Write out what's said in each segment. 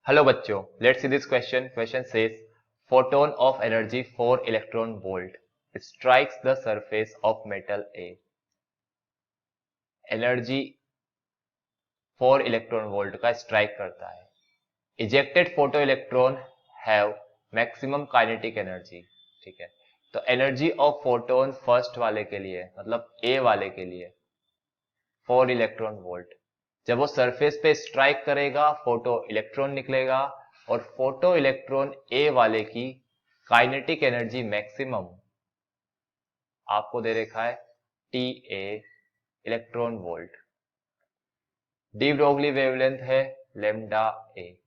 Hello बच्चों, let's see this question. Question says photon of energy 4 electron volt strikes the surface of metal A. Energy 4 electron volt का strike करता है. Ejected photo electron have maximum kinetic energy. ठीक है, तो energy of photon first वाले के लिए मतलब ए वाले के लिए 4 इलेक्ट्रॉन वोल्ट. जब वो सरफेस पे स्ट्राइक करेगा फोटो इलेक्ट्रॉन निकलेगा और फोटो इलेक्ट्रॉन ए वाले की काइनेटिक एनर्जी मैक्सिमम आपको दे रखा है T A electron volt. De Broglie wavelength है lambda A.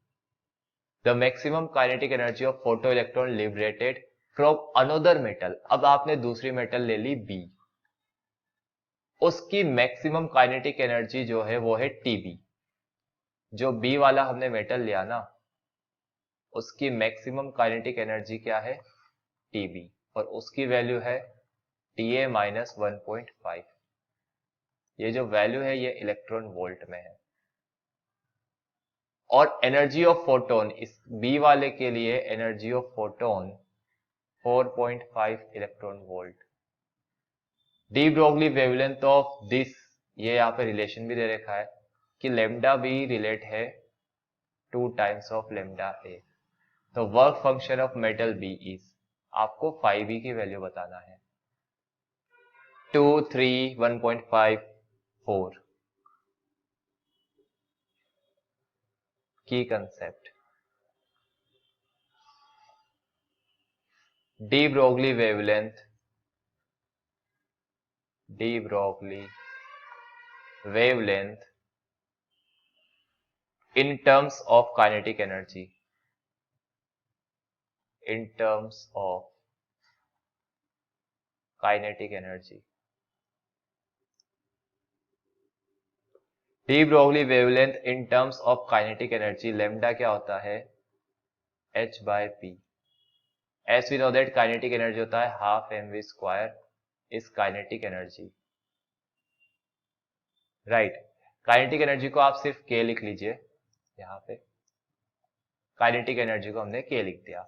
The maximum kinetic energy of photo electron liberated from another metal. अब आपने दूसरी मेटल ले ली बी, उसकी मैक्सिमम काइनेटिक एनर्जी जो है वो है टीबी. जो बी वाला हमने मेटल लिया ना, उसकी मैक्सिमम काइनेटिक एनर्जी क्या है टीबी, और उसकी वैल्यू है टीए माइनस 1.5. ये जो वैल्यू है ये इलेक्ट्रॉन वोल्ट में है. और एनर्जी ऑफ फोटोन इस बी वाले के लिए energy of photon 4.5 electron volt. De Broglie wavelength of this, ये यहाँ पे रिलेशन भी दे रखा है कि लेमडा बी रिलेट है 2 टाइम्स ऑफ लेमडा ए. तो work function of metal B is, आपको 5e की वैल्यू बताना है. 2, 3, 1.5, 4. की concept D Broglie wavelength, D Broglie wavelength in terms of kinetic energy, in terms of kinetic energy. De Broglie wavelength in terms of kinetic energy, lambda क्या होता है h by p. As we know that kinetic energy होता है half M V square is kinetic energy. Right, kinetic energy को आप सिर्फ k लिख लीजिए. यहाँ पे काइनेटिक एनर्जी को हमने k लिख दिया.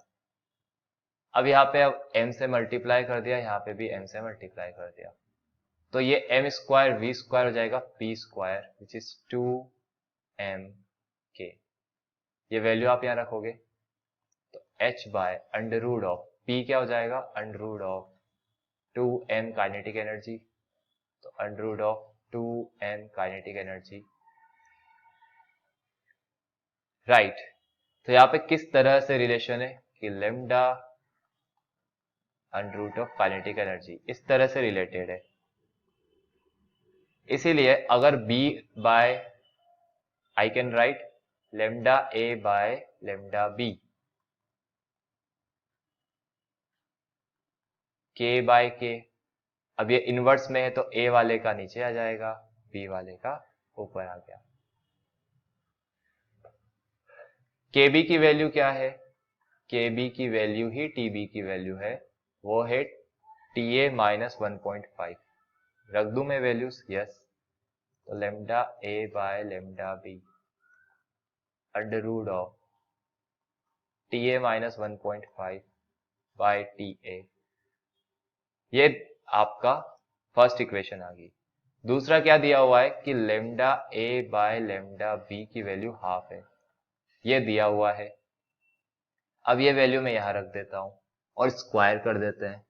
अब यहाँ पे अब m से मल्टीप्लाई कर दिया, यहाँ पे भी m से मल्टीप्लाई कर दिया, तो ये m स्क्वायर वी स्क्वायर हो जाएगा p square which is 2mk. ये वैल्यू आप यहाँ रखोगे तो h by under root of p क्या हो जाएगा under root of 2m kinetic energy. तो under root of 2m kinetic energy. Right, तो यहाँ पे किस तरह से रिलेशन है कि lambda under root of kinetic energy इस तरह से रिलेटेड है. इसीलिए अगर b by I can write lambda a by lambda b, k by k. अब ये इनवर्स में है तो a वाले का नीचे आ जाएगा, b वाले का ऊपर आ गया. kb की वैल्यू क्या है, kb की वैल्यू ही tb की वैल्यू है, वो है ta माइनस 1.5. रख दूं मैं वैल्यूज, यस. तो lambda a by lambda b under root of ta minus 1.5 by ta. ये आपका फर्स्ट इक्वेशन आ गई. दूसरा क्या दिया हुआ है कि lambda a by lambda b की वैल्यू हाफ है, ये दिया हुआ है. अब ये वैल्यू मैं यहां रख देता हूं और स्क्वायर कर देते हैं,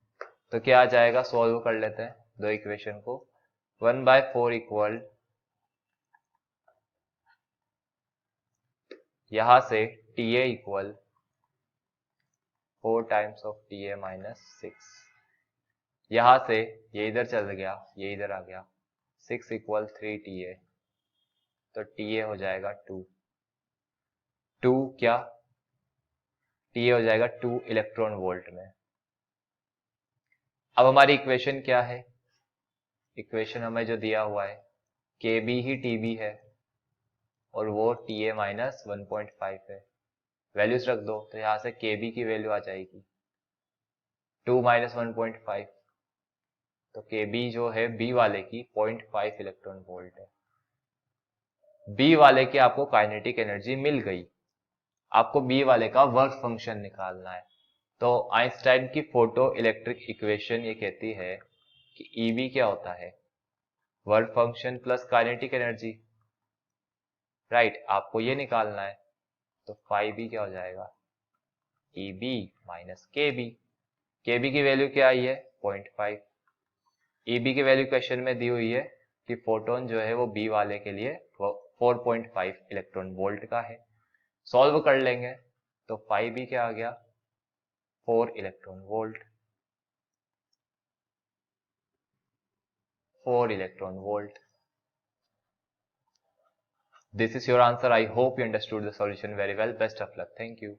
तो क्या आ जाएगा, सॉल्व कर लेते हैं दो इक्वेशन को. 1/4 इक्वल यहां से TA equal 4 times of TA minus 6. यहां से ये इधर चल गया, ये इधर आ गया, 6 इक्वल 3 TA. तो TA हो जाएगा 2 क्या, TA हो जाएगा 2 इलेक्ट्रॉन वोल्ट में. अब हमारी इक्वेशन क्या है, इक्वेशन हमें जो दिया हुआ है KB ही TB है और वो TA माइनस 1.5 है. वैल्यूज रख दो तो यहां से KB की वैल्यू आ जाएगी 2 माइनस 1.5. तो KB जो है B वाले की 0.5 इलेक्ट्रॉन वोल्ट है. B वाले की आपको काइनेटिक एनर्जी मिल गई. आपको बी वाले का वर्क फंक्शन निकालना है। तो आइंस्टाइन की फोटो इलेक्ट्रिक इक्वेशन ये कहती है कि ईबी क्या होता है, work function plus kinetic energy, right. आपको ये निकालना है, तो फाइव बी क्या हो जाएगा, ईबी माइनस केबी। केबी की वैल्यू क्या आई है, 0.5। ईबी की वैल्यू क्वेश्चन में दी हुई है कि फोटोन जो है वो बी वाले के लिए 4.5 इलेक्ट्रॉन वोल्ट का है। सॉल्व कर लेंगे तो 5b क्या आ गया, 4 electron volt, 4 electron volt. This is your answer. I hope you understood the solution very well. Best of luck. Thank you.